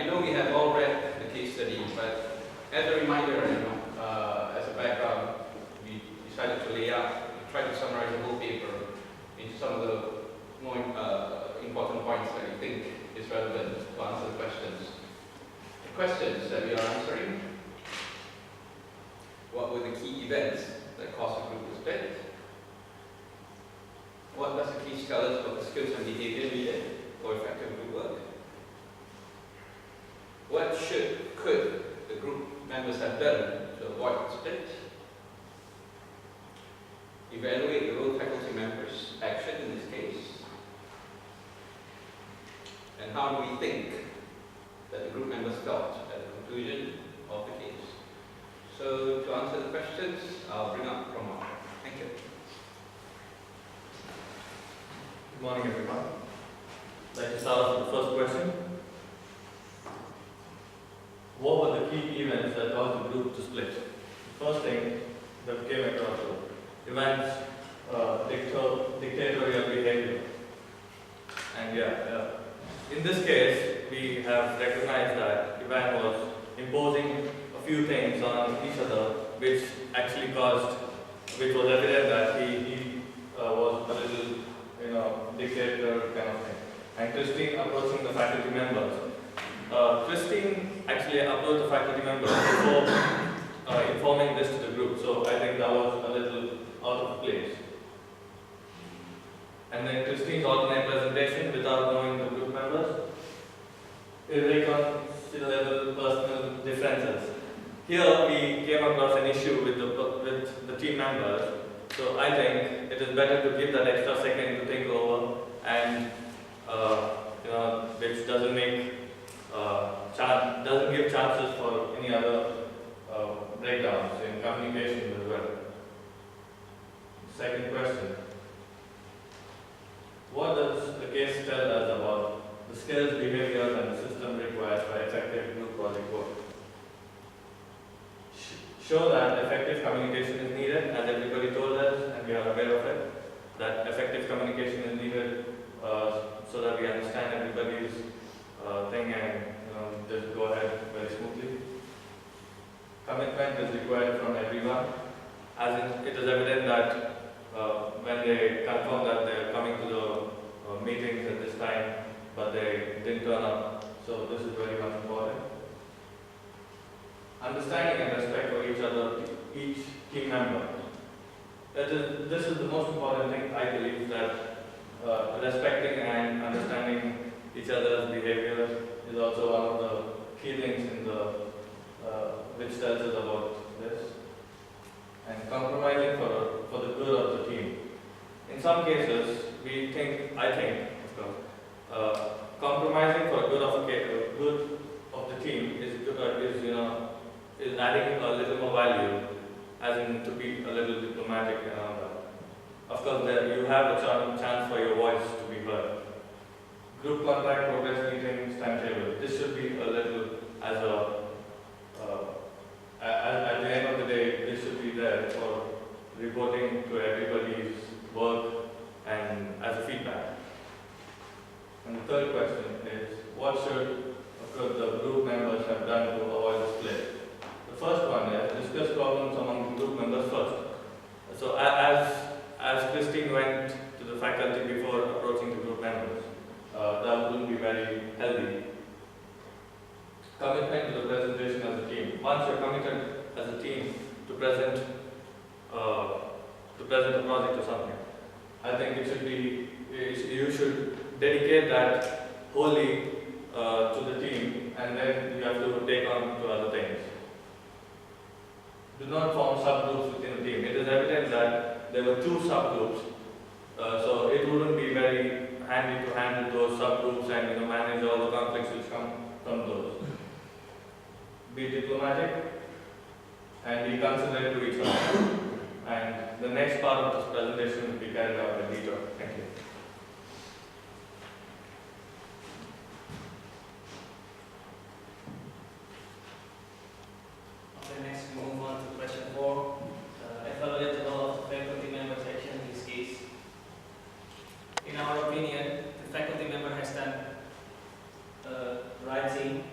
I know we have all read the case study, but as a reminder, as a background, we decided to lay out, try to summarize the whole paper into some of the more important points that we think is relevant to answer the questions. The questions that we are answering: what were the key events that caused the group to split? What does the case tell us about the skills and behavior needed for effective group work? What could the group members have done to avoid the split? Evaluate the role faculty members' action in this case. And how do we think that the group members felt at the conclusion of the case? So to answer the questions, I'll bring up Roma. Thank you. Good morning, everyone. I'd like to start off with the first question. What were the key events that caused the group to split? The first thing that came across was Ivan's dictatorial behavior. And in this case, we have recognized that Ivan was imposing a few things on each other, which was evident that he was a little, dictator kind of thing. And Christine approaching the faculty members. Christine actually approached the faculty members before informing this to the group, so I think that was a little out of place. And then Christine's alternate presentation without knowing the group members, irreconcilable personal differences. Here we came across an issue with the team members, so I think it is better to give that extra second to think over and which doesn't give chances for any other breakdowns in communication as well. Second question. What does the case tell us about the skills, behaviors, and the system required for effective group project work? Show that effective communication is needed, as everybody told us, and we are aware of it, that effective communication is needed so that we understand everybody's thing and just go ahead very smoothly. Commitment is required from everyone, as it is evident that when they confirm that they are coming to the meetings at this time, but they didn't turn up, so this is very much important. Understanding and respect for each team member. This is the most important thing, I believe, that respecting and understanding each other's behavior is also one of the key things in which tells us about this. And compromising for the good of the team. In some cases, I think, compromising for good of the team is adding a little more value, as in to be a little diplomatic and all that. Of course, there you have a chance for your voice to be heard. Group contract, progress meetings, timetable. This should be a little at the end of the day, this should be there for reporting to everybody's work and as a feedback. And the third question is, what should the group members have done to avoid the split? The first one is discuss problems among the group members first. So as Christine went to the faculty before approaching the group members, that wouldn't be very healthy. Commitment to the presentation as a team. Once you're committed as a team to present a project or something, I think you should dedicate that wholly to the team, and then you have to take on to other things. Do not form subgroups within the team. It is evident that there were two subgroups, so it wouldn't be very handy to handle those subgroups and manage all the conflicts which come from those. Be diplomatic and be considerate to each other. And the next part of this presentation will be carried out by Dieter. Thank you. Okay, next we move on to question 4. Evaluate the role of the faculty member's action in this case. In our opinion, the faculty member has done right thing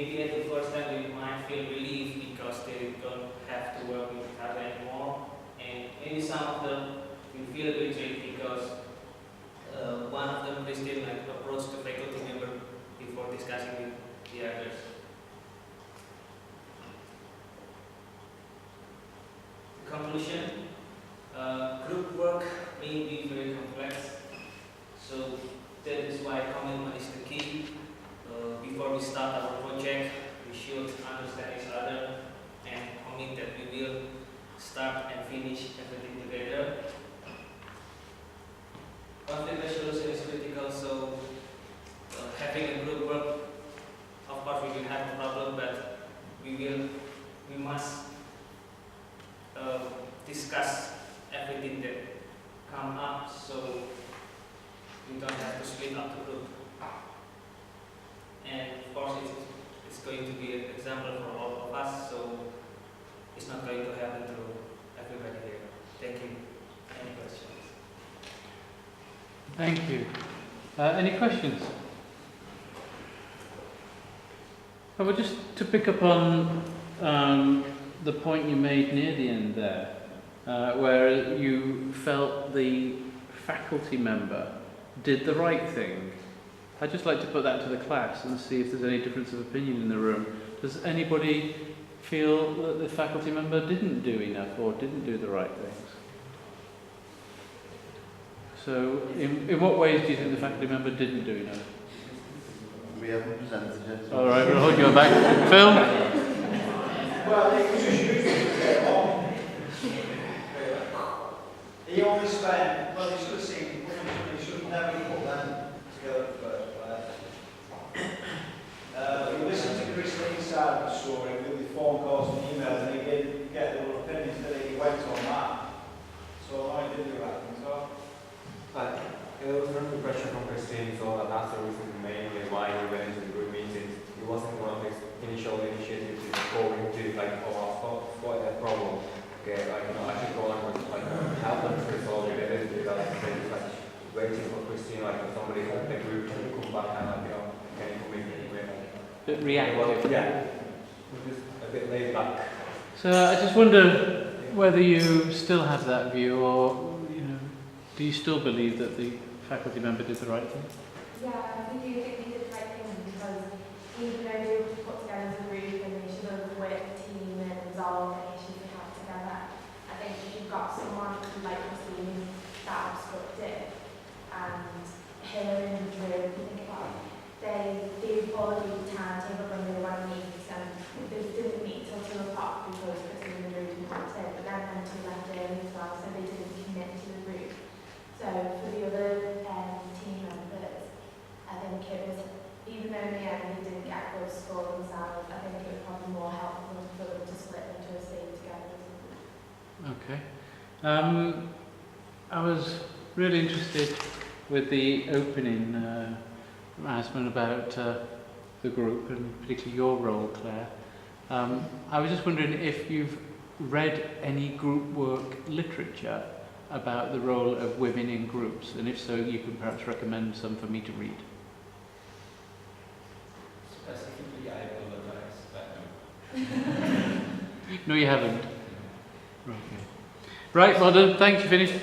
maybe at the first time they might feel relief because they don't have to work with each other anymore, and maybe some of them will feel a bit tricky because one of them Christian like approached the faculty member before discussing with the others. Conclusion, group work may be very complex, so that is why commitment is the key. Before we start our project, we should understand each other and commit that we will start and finish everything together. Conflict resolution is critical, so having a group work, of course we will have a problem, but we must discuss everything that come up, so we don't have to split up the group. And of course it's going to be an example for all of us, so it's not going to happen to everybody here. Thank you. Any questions? Thank you. Any questions? Well, just to pick up on the point you made near the end there, where you felt the faculty member did the right thing. I'd just like to put that to the class and see if there's any difference of opinion in the room. Does anybody feel that the faculty member didn't do enough or didn't do the right things? So, in what ways do you think the faculty member didn't do enough? We haven't presented it. All right, we'll hold you back. Phil? Well, it was just usually he only spent, well, he should have seen, he should have never put them together first. We listened to Christine's side of the story with the phone calls and emails, and he did get their opinions that he went on that. So I did do that, so. It was an impression from Christine, so that's the reason mainly why we went into the group meetings. It wasn't one of his initial initiatives to go into like, oh, I've got that problem. Okay, like, you know, I should go on with like help them to resolve it. They didn't do that. They just like waiting for Christine, like somebody from the group to come back and like, you know, can you come in anyway? Bit reactive. Yeah, we're just a bit laid back. So I just wonder whether you still have that view, or do you still believe that the faculty member did the right thing? Yeah, I think you did the right thing, because even though they were put together as a group and they should have worked as a team and resolved any issues they have together, I think if you've got someone like Christine that obstructive and her and Drew, if you think about it, they followed the timetable when they were on meetings, and they didn't meet till 2 o'clock because Christine and Drew didn't want to, but then they left early as well, so they didn't commit to the group. So for the other team members, I think it was, even though in the end they didn't get a good score themselves, I think it was probably more helpful for them to split them to stay together. Okay. I was really interested with the opening from Asman about the group, and particularly your role, Claire. I was just wondering if you've read any group work literature about the role of women in groups, and if so, you can perhaps recommend some for me to read. Specifically, I apologize, but no. No, you haven't. Okay. Right, well done. Thanks, you finished.